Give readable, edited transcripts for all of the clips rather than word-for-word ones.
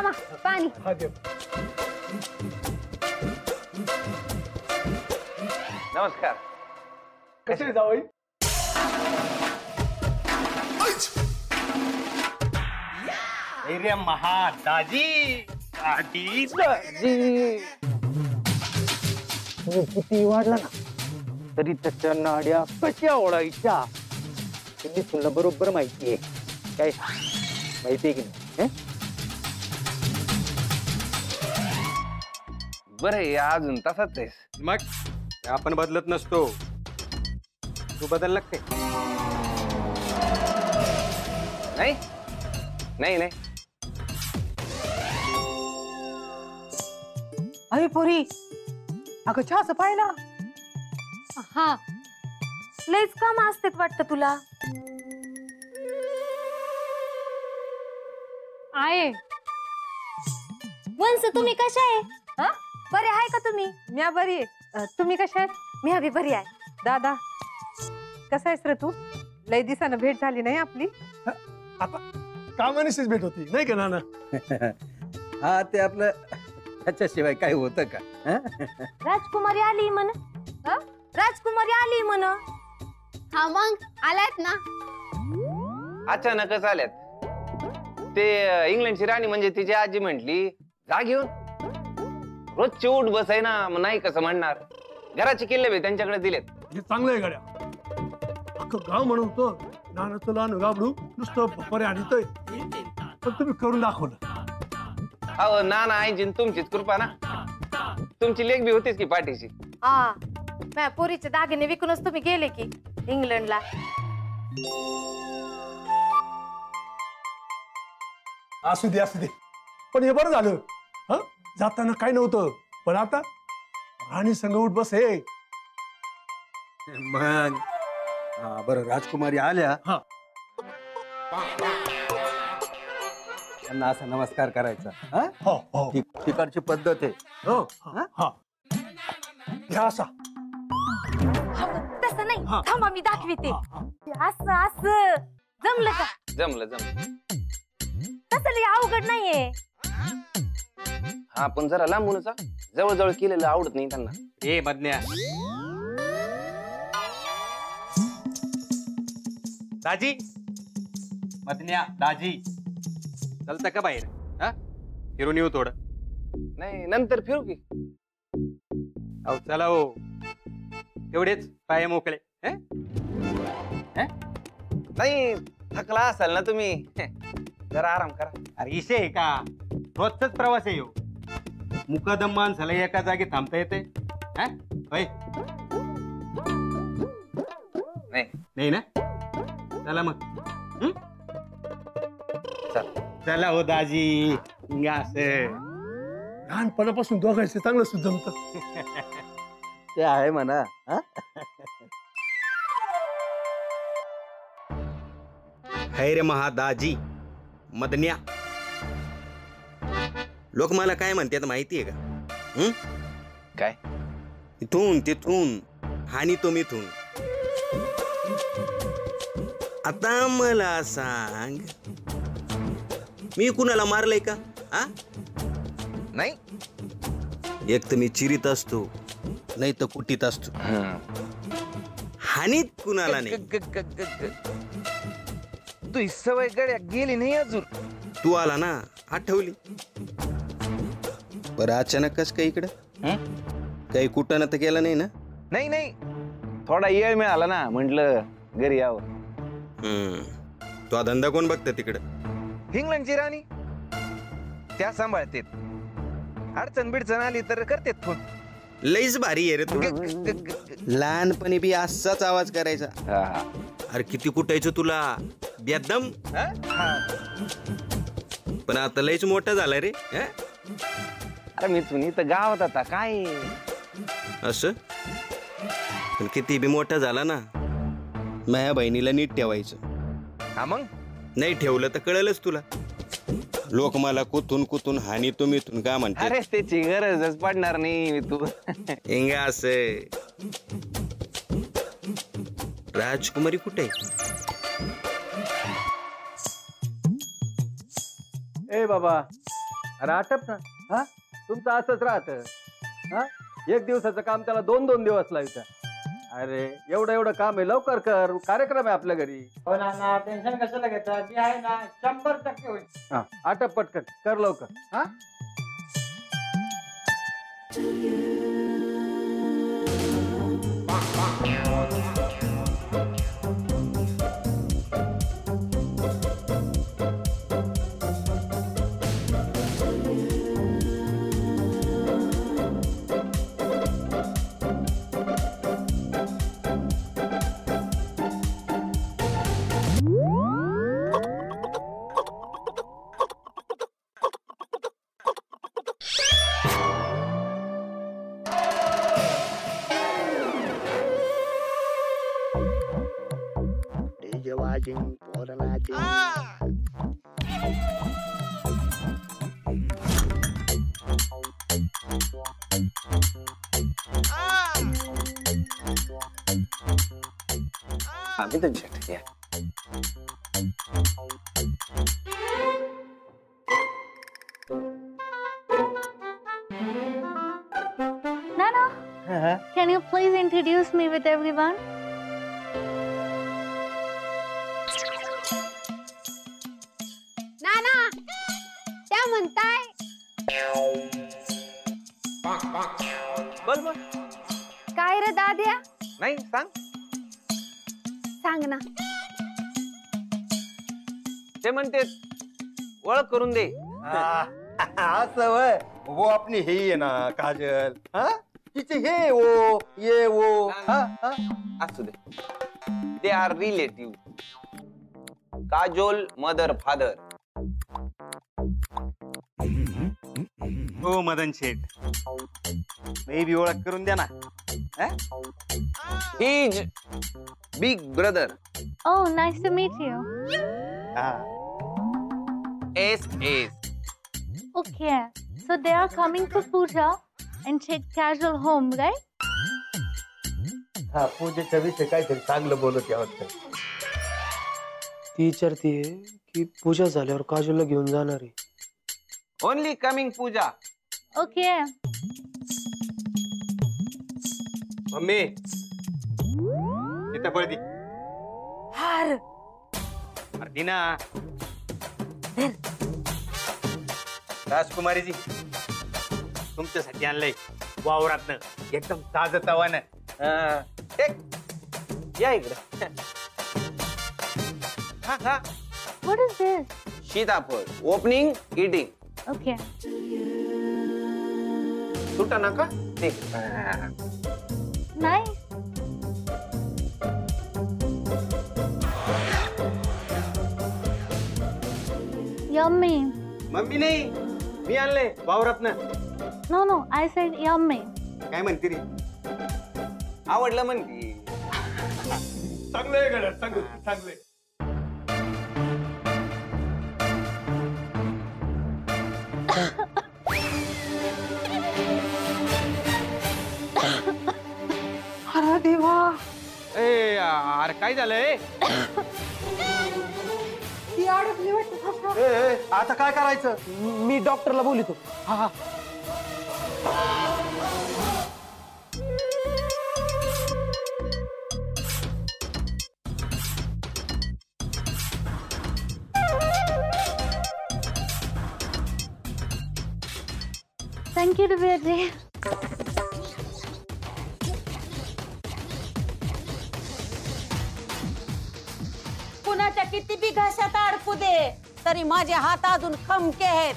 मामा पाणी. नमस्कार. कसे जावई? धैर्य महादाजी किती वाढला ना तरी त्याच्या नाड्या कशा ओढायच्या त्यांनी तुला बरोबर माहितीये. काय माहितीये की नाही? बरं अजून तसाच आहेस. मग आपण बदलत नसतो. तू बदलला काय? नाही नाही नाही. अरे पोरी अगं चहाचं पाहिला. हा लयच काम असतेत वाटतं तुला. आहे वंस तुम्ही कशा आहे? हा बरे आहे का तुम्ही? म्या बरी आहे. तुम्ही कशा आहेत? मी अभी बरी आहे. दादा कसा आहेस रे तू? लय दिसानं भेट झाली नाही आपली. आता कामानिशीच भेट होती नाही का नाना? हा ते आपलं त्याच्याशिवाय काय होतं का? राजकुमारी आली म्हण. राजकुमारी आली म्हण. हा मग आल्यात ना. अचानकच आल्यात. ते इंग्लंडची राणी म्हणजे तिची आजी म्हटली जा घेऊन. रोजची उठ बस आहे ना, मग नाही कसं म्हणणार. घराचे किल्ले बी त्यांच्याकडे दिलेत. हे चांगलं आहे गाड्या. अख्खं गाव म्हणतो नानाचं लहान गाबडू नुसतं भपरे आणतोय, पण तुम्ही करून दाखवलं. अहो नाना आईची तुमचीच कृपा ना. तुमची लेख बी होतीच की पाठीशी. हा माझ्या पोरीचे दागिने विकूनच तुम्ही गेले की इंग्लंडला. असू दे असू दे, पण हे बरं झालं. हा जाताना काय नव्हतं, पण आता राणी संग उठ बस हे. मग हा बरं राजकुमारी आल्या. हा त्यांना असा नमस्कार करायचा. हा हो हो तिकडची पद्धत आहे. हो हा घ्या असा. तसं नाही. थांबा मी दाखविते. असं असं जमलं का? जमलं जमलं. तसं लई अवघड नाहीये. हा पण जरा लांबूनच. जवळजवळ केलेलं आवडत नाही त्यांना. ए मधन्या दाजी. मधन्या दाजी चलता का बाहेर? हा फिरून येऊ थोडं. नाही नंतर फिरू की. अहो चला हो, तेवढेच पाय मोकळे. नाही थकला असाल ना तुम्ही, जरा आराम करा. अरे इशे आहे का? रोजचाच प्रवास आहे हो. मुकादम माणसाला एका जागी थांबता येते? नाही ना? चला मग. चला हो दाजी. लहानपणापासून दोघांचे चांगलं सुद्धा जमतं. ते आहे म्हणा. हैरे महादाजी मदन्या. लोक मला काय म्हणतात माहितीये का? काय? इथून तिथून हानी तो मिथून. आता मला सांग, मी कुणाला मारलंय का? नाही. एक तर मी चिरीत असतो, नाही तर कुटीत असतो. हानीत कुणाला नाही. तू सवय गड्या गेली नाही अजून. तू आला ना आठवली. बरं अचानकच काही इकडं काही कुठं तर गेला नाही ना? नाही नाही, थोडा वेळ मिळाला ना, म्हटलं घरी यावं. तो धंदा कोण बघतं तिकडं? इंग्लंडची राणी त्या सांभाळते. अडचण बिडचण आली तर करते फोन. लईच भारी आहे रे तू. लहानपणी बी असाच आवाज करायचा. अरे किती कुटायचं तुला बेदम. पण आता लईच मोठा झाला रे. अरे मी तुम्ही तर गावात आता काय असं. पण किती बी मोठा झाला ना, माझ्या बहिणीला नीट ठेवायचं. हा मग नाही ठेवलं तर कळलंच तुला. लोक मला कुतून कुतून हानी तुम्ही इथून का म्हणते? अरे त्याची गरजच पडणार नाही. मी तू इंगा असं. राजकुमारी कुठे? ए बाबा अरे आटप ना. हा तुमचं असंच राहत. हा एक दिवसाचं काम त्याला 2-2 दिवस लागतं. अरे एवढं काम आहे, लवकर कर. कार्यक्रम आहे आपल्या घरी. हो ना, टेन्शन कशाला घेता, मी आहे ना, 100% होईल. हा आटप पटकन कर लवकर. हा अभी तो झट गया. Nana, can you please introduce me with everyone? नाना त्या म्हणताय. बोल बोल. काय रे दाद्या? नाही सांग. सांग ना. ते म्हणते ओळख करून दे. असं वय वो आपली हे आहे ना काजल. हा तिचे हे वो ये वो. असू दे. They are relative. Kajol mother father. हो मदन शेठ, मी बी ओळख करून द्या ना. His big brother. Oh, nice to meet you. S. Okay, so they are coming to Pooja and take casual home, right? हा पूजेच्या विषयी काहीतरी चांगलं बोलत यावं. ती विचारतीये की पूजा झाल्यावर काजूला घेऊन जाणार आहे. ओनली कमिंग पूजा. Okay. मम्मी तिथं पळती. हार अरे दिना. राजकुमारीजी तुमच्यासाठी आणलंय वावरातनं, एकदम ताजं तवानं. या इकडे. हा What is this? सीताफळ. Opening eating. Okay. सुटा नका. Nice. Yummy. मम्मी नाही, मी आणलंय वावरातनं. No, I said yummy. काय म्हणते रे? आवडलं म्हण की. चांगलंय गड्या, चांगलंय. अरे देवा. अरे काय झालंय? ती अडकली वाटतं. आता काय करायचं? मी डॉक्टरला बोलितो. हा. Thank you, Divyaji. कुणाच्या किती बी घशात अडकू दे तरी माझे हात अजून खमके आहेत.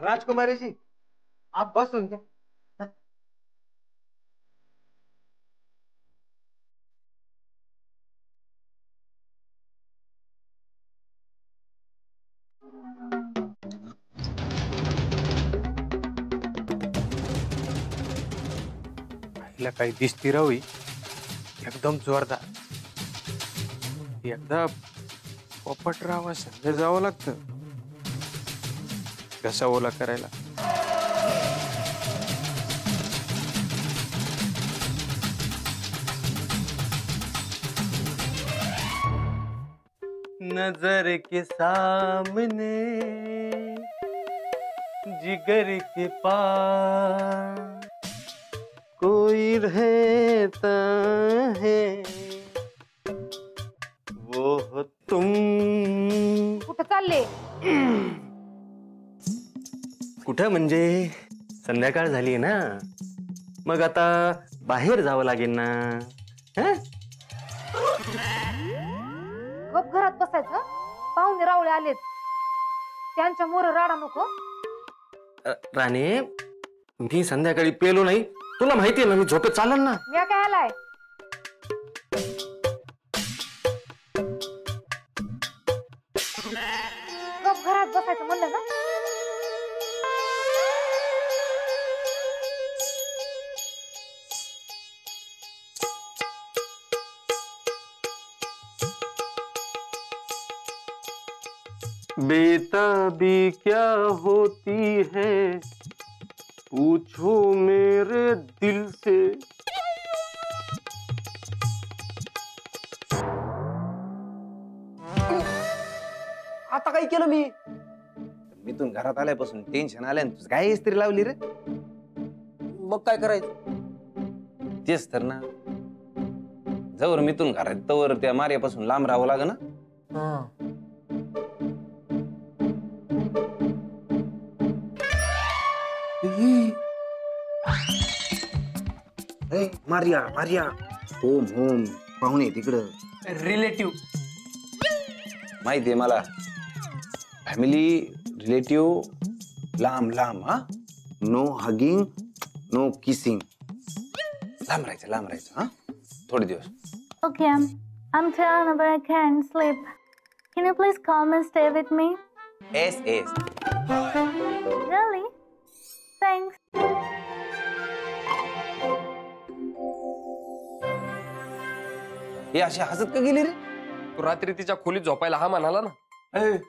राजकुमारीजी आप बसून घ्या. हिला काही दिसती रावी एकदम जोरदार. एकदा पोपटरावा संग जावं लागतं कसा ओला करायला. नजर के सामने जिगर के पास कोई रहता है वो हो तुम. कुठं चालले? कुठं म्हणजे संध्याकाळ झाली ना, मग आता बाहेर जावं लागेल ना. गप घरात बसायचं. पाहुणे रावळे आलेत, त्यांच्या मोर राडा नको. राणे, मी संध्याकाळी पेलो नाही, तुला माहितीये ना, मी झोपेत चालन ना. मी काय आलाय? गप घरात बसायचं म्हणलं ना. बेताबी क्या होती है पूछो मेरे दिल से. आता काय केलं मी? मी तू घरात आल्यापासून टेन्शन आलं, तुझ काय इस्त्री लावली रे? मग काय करायचं? तेच तर ना, जवळ मिथून घरात तवर त्या मार्यापासून लांब राहावं लाग ना. मारिया मारिया, होम होम, पाहुणे तिकडं. रिलेटिव्ह. माहितीये मला, फॅमिली रिलेटिव्ह लांब लांब. हा, नो हगिंग, नो किसिंग. लांब राहायचं. हा, थोडे दिवस. Okay, I'm tired but I can't sleep. Can you please come and stay with me? Yes. Really? Thanks. हे अशी हसत का गेली रे? तू रात्री तिच्या खोलीत झोपायला हा म्हणाला ना.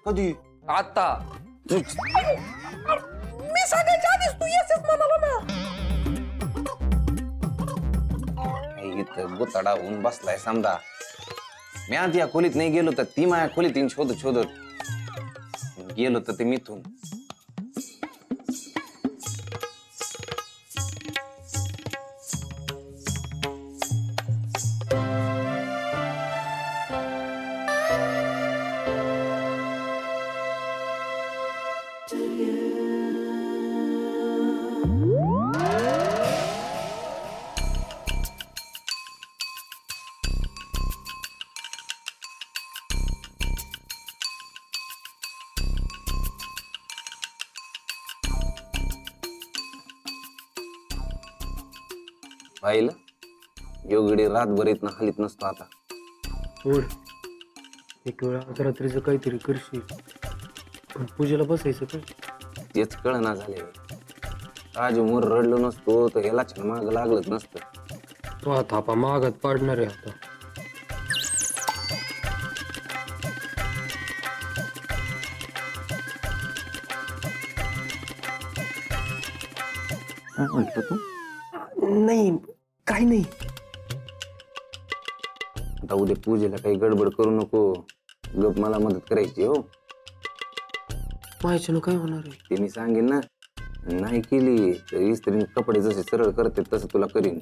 कधी? आता मी सांगायच्या आधीच तू येसेच म्हणाला ना. इथं गुताडा होऊन बसलाय समजा. मी आधी या खोलीत नाही गेलो तर ती माझ्या खोलीत येऊन शोधत गेलो तर ते मिथून. पाहिलं, योगडे रातभर इथनं हलीत नसतो आता. सोड, एक वेळा आज रात्रीचं काहीतरी करशील, पण पूजेला बसायचं काय? तेच कळना झाले. राजू मोर रडलो नसतो तर ह्याला छान माग लागलंच नसतं. तो हा थापा मागात पाडणार आहे आता. म्हटलं तू? नाही, काही नाही. आता उद्या पूजेला काही गडबड करू नको, गप मला मदत करायची. हो, माहिती काय होणार आहे ते मी सांगेन ना. नाही केली तर इस्त्रीने कपडे जसे सरळ करते तसं तुला करीन.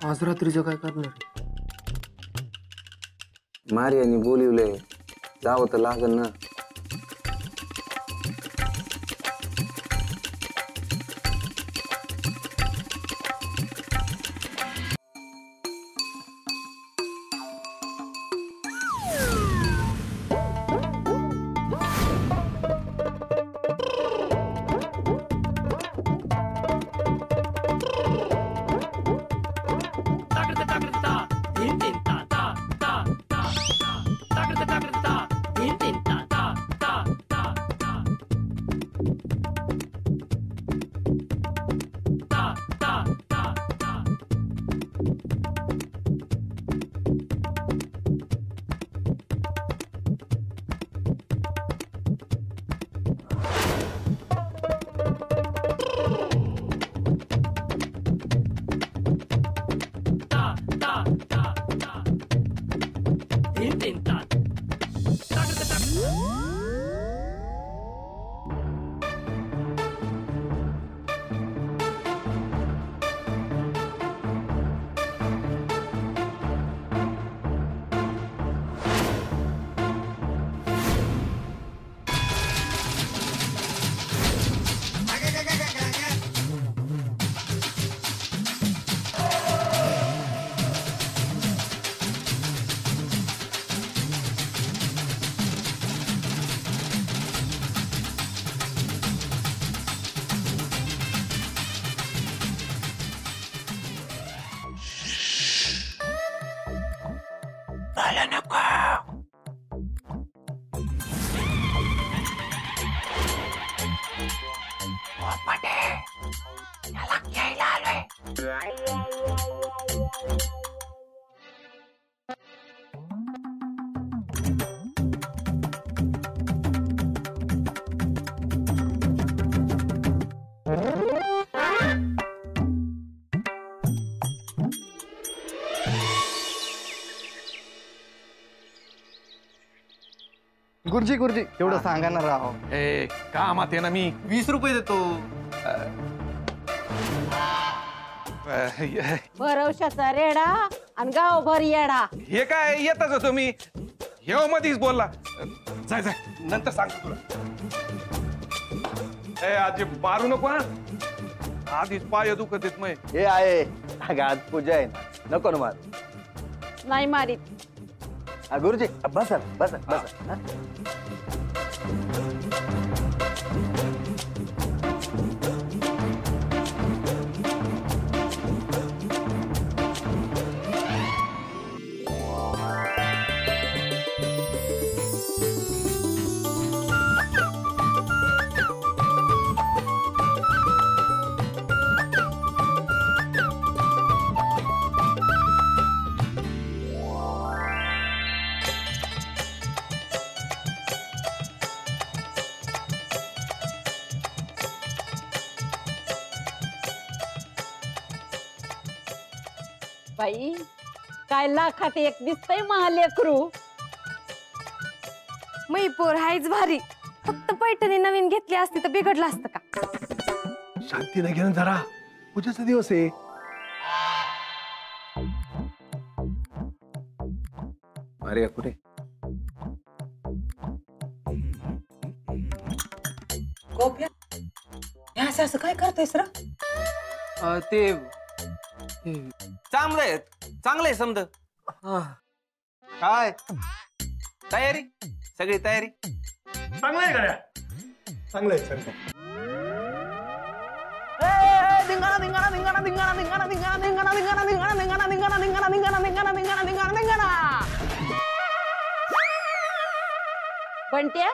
आज रात्रीचं काय करणार आहे? मारियाने बोलिवलंय, जावं तर लागल ना. गुरुजी गुरुजी तेवढं सांगा ना राव. ए कामात आहे ना मी. 20 रुपये देतो. भरवशाचा रेडा आणि गावभर येडा. हे काय येतच होतो मी. हे मधीच बोलला. जाय जाय नंतर सांगतो तुला. ए आजी मारू नको हा. आधीच पाय दुखत येत मग. हे आहे अगं, आज पूजा आहे ना, नको ना मार. नाही मारीत. गुरुजी बसा बसा बसा. हा? बाई काय लाखात एक दिसतंय महालेकरू. मी पोर हायच भारी. फक्त पैठणी नवीन घेतली असती तर बिघडलं असतं का? शांतीने घेऊन जरा पूजेचा दिवस आहे. अरे कुठे असं काय करतोयस रा? ते चांगलंय चांगलंय समज. काय तयारी सगळी तयारी चांगलं आहे गड्या. चांगलं आहे चांगलं आहे. बंट्या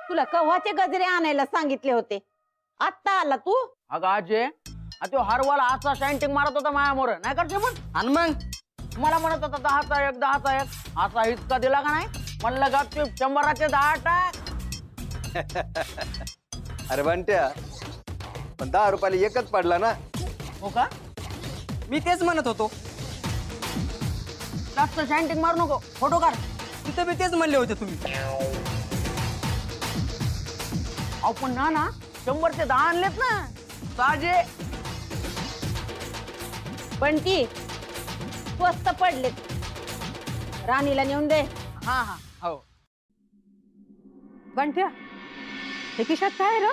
तुला कव्हाचे गजरे आणायला सांगितले होते. आत्ता आला तू. अगं आजे तो हरवाला असा शायंटिंग मारत होता मायामोर नाही करते पण. आणि मग मला म्हणत होता 10चा 1 10चा 1 असा हिसका दिला का नाही. म्हणलं का तू 100चे 10 टाक. अरे बंट्या पण 10 रुपयाला एकच पडला ना. हो का मी तेच म्हणत होतो. जास्त शायंटिंग मारू नको फोटो काढ. तिथं मी तेच म्हणले होते तुम्ही. अहो पण ना 100चे 10 आणलेत ना ताजे. बंटी स्वस्त पडलेत. राणीला नेऊन दे. हा हा हो. बंट्या हे खिशात काय र?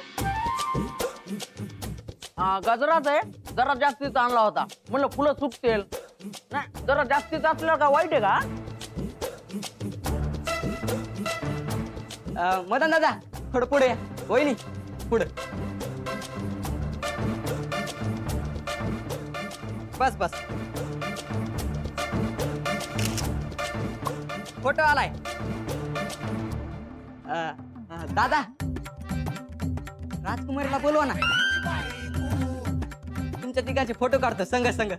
गजराच आहे. जरा जास्तीचा आणला होता. म्हणलं फुलं सुटतील. नाही जरा जास्तीचा असल्यावर का वाईट आहे का? मदन दादा थोडं पुढे या. वहिनी पुढे. बस बस फोटो आलाय. दादा राजकुमारीला बोलवा ना. तुमच्या तिघांचे फोटो काढतो संग संग.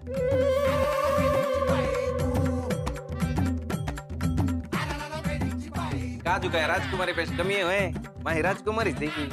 काजू काय राजकुमारी पेक्षा कमी आहे. माझी राजकुमारीच आहे की.